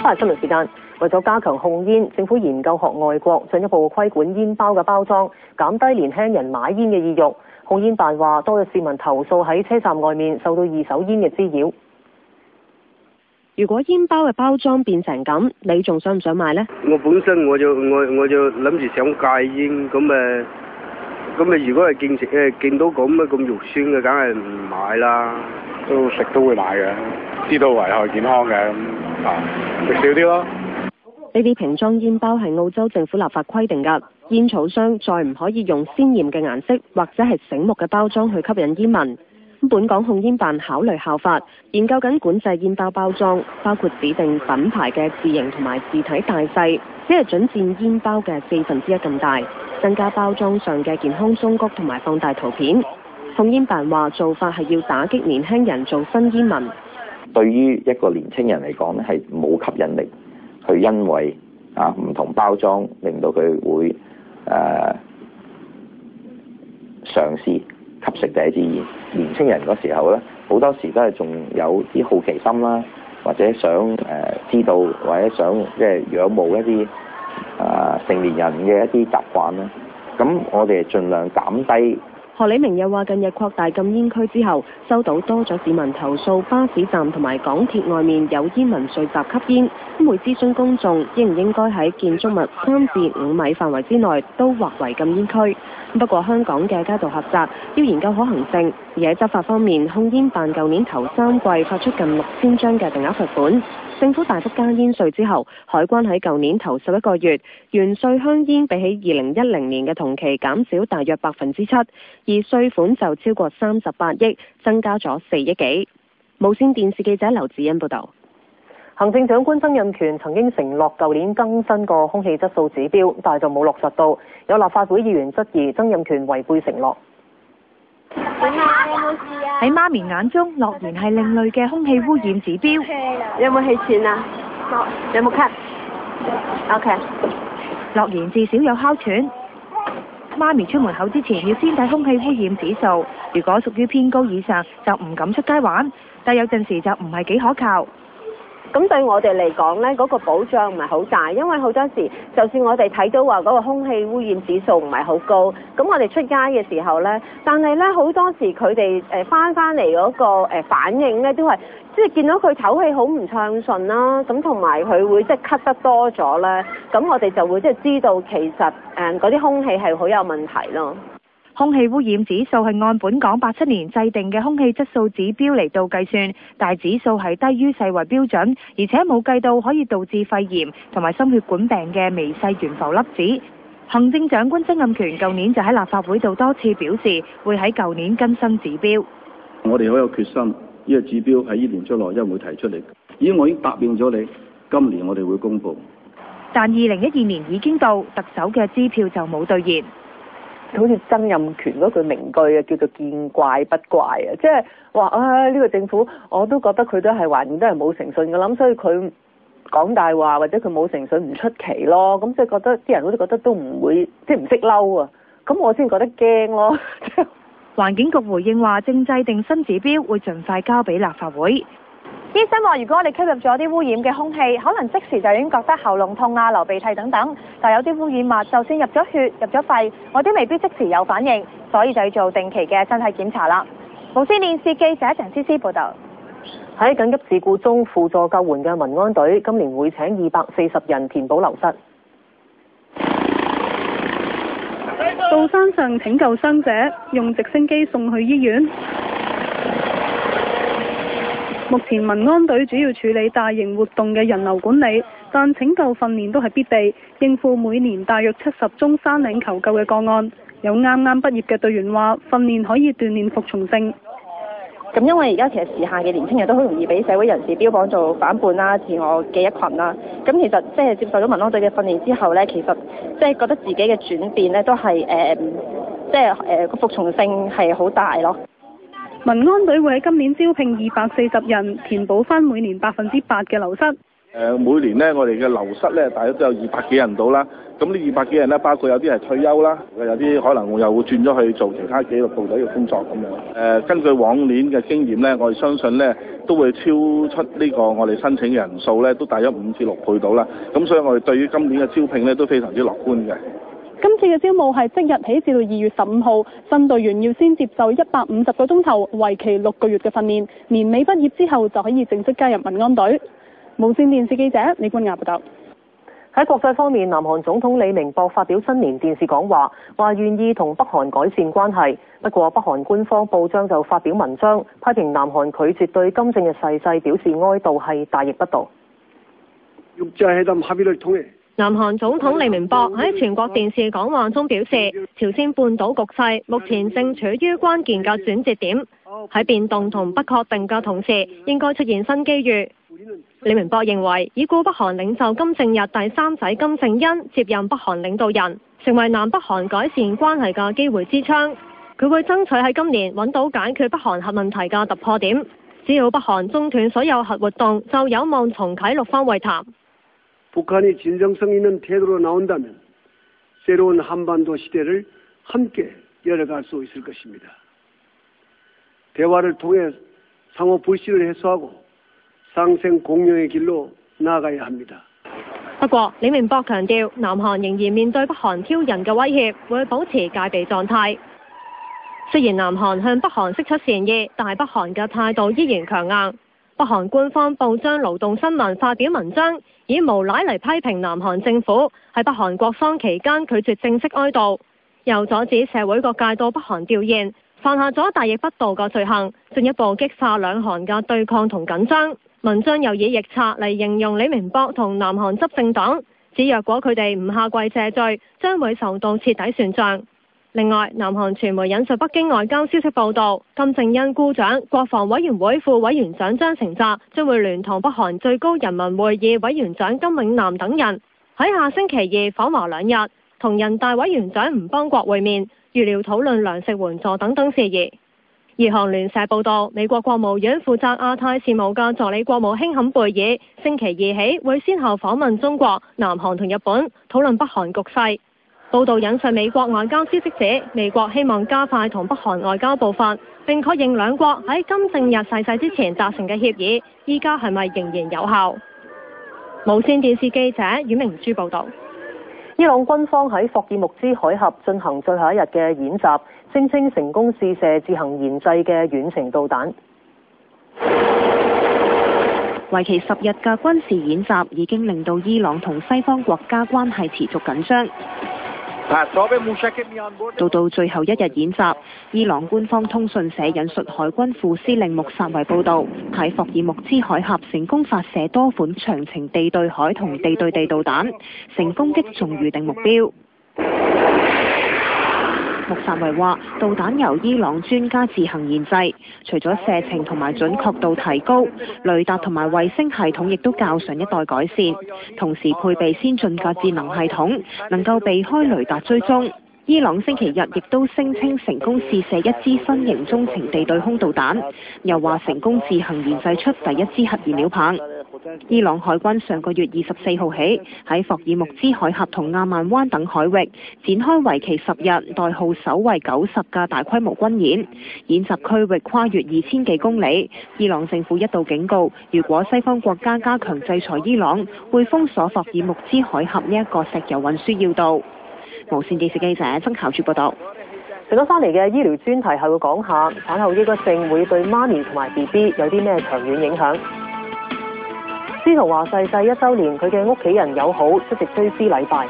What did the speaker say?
翻嚟新聞時間，為咗加強控煙，政府研究學外國進一步規管煙包嘅包裝，減低年輕人買煙嘅意欲。控煙辦話，多有市民投訴喺車站外面受到二手煙嘅滋擾。如果煙包嘅包裝變成咁，你仲想唔想買呢？我本身我就諗住想戒煙，咁如果係見到咁肉酸嘅，梗係唔買啦。都食都會買嘅，知道危害健康嘅，食少啲咯。呢啲瓶裝煙包係澳洲政府立法規定㗎，煙草商再唔可以用鮮豔嘅顏色或者係醒目嘅包裝去吸引煙民。本港控煙辦考慮效法，研究緊管制煙包包裝，包括指定品牌嘅字形同埋字體大細，只係準佔煙包嘅1/4咁大，增加包裝上嘅健康忠告同埋放大圖片。控煙辦話做法係要打擊年輕人做新煙民。對於一個年輕人嚟講咧，係冇吸引力，去因為唔同包裝令到佢會嘗試吸食第一支煙。年輕人嗰時候咧，好多時都係仲有啲好奇心啦，或者想知道，或者想即係仰慕一啲成年人嘅一啲習慣啦。咁我哋盡量減低。何李明又話：近日擴大禁煙區之後，收到多咗市民投訴巴士站同埋港鐵外面有煙民聚集吸煙，會諮詢公眾應唔應該喺建築物3至5米範圍之內都劃為禁煙區。不過香港嘅街道狹窄，要研究可行性。而喺執法方面，控煙辦舊年頭3季發出近6000張嘅定額罰款。政府大幅加煙稅之後，海關喺舊年頭11個月，原稅香煙比起2010年嘅同期減少大約7%，而稅款就超過38億，增加咗4億幾。無線電視記者劉子欣報道。行政長官曾蔭權曾經承諾舊年更新個空氣質素指標，但係就冇落實到。有立法會議員質疑曾蔭權違背承諾。喺媽咪眼中，樂園係另類嘅空氣污染指標。有冇氣喘啊？有冇咳 ？OK。樂園至少有哮喘。媽咪出門口之前要先睇空氣污染指數，如果屬於偏高以上，就唔敢出街玩。但有陣時就唔係幾可靠。咁對我哋嚟講呢，嗰個保障唔係好大，因為好多時就算我哋睇到話嗰個空氣污染指數唔係好高，咁我哋出街嘅時候呢，但係呢好多時佢哋翻嚟嗰個反應呢，都係即係見到佢唞氣好唔暢順啦，咁同埋佢會即係咳得多咗呢，咁我哋就會即係知道其實嗰啲空氣係好有問題咯。空氣污染指數係按本港87年制定嘅空氣質素指標嚟到計算，但指數係低於世衛標準，而且冇計到可以導致肺炎同埋心血管病嘅微細懸浮粒子。行政長官曾蔭權舊年就喺立法會度多次表示，會喺舊年更新指標。我哋好有決心，呢個指標喺呢年之內一定會提出嚟。我已經答應咗你，今年我哋會公布。但2012年已經到，特首嘅支票就冇兌現。好似曾蔭權嗰句名句啊，叫做見怪不怪啊，即係話呢個政府我都覺得佢都係還都係冇誠信嘅，咁所以佢講大話或者佢冇誠信唔出奇咯，咁即係覺得啲人好似覺得都唔會即係唔識嬲啊，咁我先覺得驚咯。環境局回應話，正制定新指標，會盡快交俾立法會。醫生話，如果我哋吸入咗啲污染嘅空氣，可能即時就已經覺得喉嚨痛啊、流鼻涕等等。但有啲污染物，就算入咗血、入咗肺，我哋未必即時有反應，所以就要做定期嘅身體檢查啦。無線電視記者鄭思思報導。喺緊急事故中輔助救援嘅民安隊，今年會請240人填補流失。到山上拯救傷者，用直升機送去醫院。目前民安隊主要處理大型活動嘅人流管理，但拯救訓練都係必備，應付每年大約70宗山嶺求救嘅個案。有啱啱畢業嘅隊員話，訓練可以鍛鍊服從性。咁因為而家其實時下嘅年輕人都好容易俾社會人士標榜做反叛啦、自我嘅一群啦。咁其實即係接受咗民安隊嘅訓練之後呢，其實即係覺得自己嘅轉變呢都係個服從性係好大咯。民安隊會喺今年招聘240人，填補翻每年8%嘅流失。每年咧，我哋嘅流失咧，大約都有200幾人到啦。咁呢200幾人咧，包括有啲係退休啦，有啲可能又會轉咗去做其他紀律部隊嘅工作咁樣。根據往年嘅經驗咧，我哋相信咧都會超出呢個我哋申請嘅人數咧，都大約5至6倍到啦。咁所以我哋對於今年嘅招聘咧都非常之樂觀嘅。今次嘅招募係即日起至到2月15號，新隊員要先接受150個鐘頭，為期6個月嘅訓練，年尾畢業之後就可以正式加入民安隊。無線電視記者李君雅報道。喺國際方面，南韓總統李明博發表新年電視講話，話願意同北韓改善關係。不過北韓官方報章就發表文章，批評南韓拒絕對金正日逝世表示哀悼係大逆不道。南韓總統李明博喺全國電視講話中表示，朝鮮半島局勢目前正處於關鍵嘅轉折點，喺變動同不確定嘅同時，應該出現新機遇。李明博認為，已故北韓領袖金正日第三仔金正恩接任北韓領導人，成為南北韓改善關係嘅機會之窗。佢會爭取喺今年揾到解決北韓核問題嘅突破點。只要北韓中斷所有核活動，就有望重啟6方會談。북한이 진정성 있는 태도로 나온다면 새로운 한반도 시대를 함께 열어갈 수 있을 것입니다. 대화를 통해 상호 불신을 해소하고 상생 공룡의 길로 나아가야 합니다. 不過，李明博強調，南韓仍然面對北韓挑釁嘅威脅，會保持戒備狀態。雖然南韓向北韓釋出善意，但係北韓嘅態度依然強硬。北韓官方報章勞動新聞發表文章，以無賴嚟批評南韓政府喺北韓國喪期間拒絕正式哀悼，又阻止社會各界到北韓弔唁，犯下咗大逆不道嘅罪行，進一步激化兩韓嘅對抗同緊張。文章又以逆賊嚟形容李明博同南韓執政黨，指若果佢哋唔下跪謝罪，將會受到徹底算賬。另外，南韓傳媒引述北京外交消息報導，金正恩姑丈、國防委員會副委員長張成澤將會聯同北韓最高人民會議委員長金永南等人喺下星期2訪華2日，同人大委員長吳邦國會面，預料討論糧食援助等等事宜。而韓聯社報導，美國國務院負責亞太事務嘅助理國務卿坎貝爾星期2起會先後訪問中國、南韓同日本，討論北韓局勢。報道引述美國外交消息指，美國希望加快同北韓外交步伐，並確認兩國喺金正日逝世之前達成嘅協議，依家係咪仍然有效？無線電視記者阮明珠報導。伊朗軍方喺霍爾木茲海峽進行最後一日嘅演習，聲稱成功試射自行研製嘅遠程導彈。為期10日嘅軍事演習已經令到伊朗同西方國家關係持續緊張。到最後一日演習，伊朗官方通訊社引述海軍副司令穆薩維報導，喺霍爾木茲海峽成功發射多款長程地對海同地對地導彈，成功擊中預定目標。穆薩維話，導彈由伊朗專家自行研製，除咗射程同埋準確度提高，雷達同埋衛星系統亦都較上一代改善，同時配備先進嘅智能系統，能夠避開雷達追蹤。伊朗星期日亦都聲稱成功試射一支新型中程地對空導彈，又話成功自行研製出第一支核燃料棒。伊朗海軍上個月24號起喺霍爾木茲海峽同亞曼灣等海域展開為期10日、代號守衛90嘅大規模軍演，演習區域跨越2000幾公里。伊朗政府一度警告，如果西方國家加強制裁伊朗，會封鎖霍爾木茲海峽呢一個石油運輸要道。無線電視記者曾巧珠報道。陣間翻嚟嘅醫療專題係會講下產後抑鬱症會對媽咪同埋 BB 有啲咩長遠影響。司徒華逝世1週年，佢嘅屋企人友好出席追思禮拜。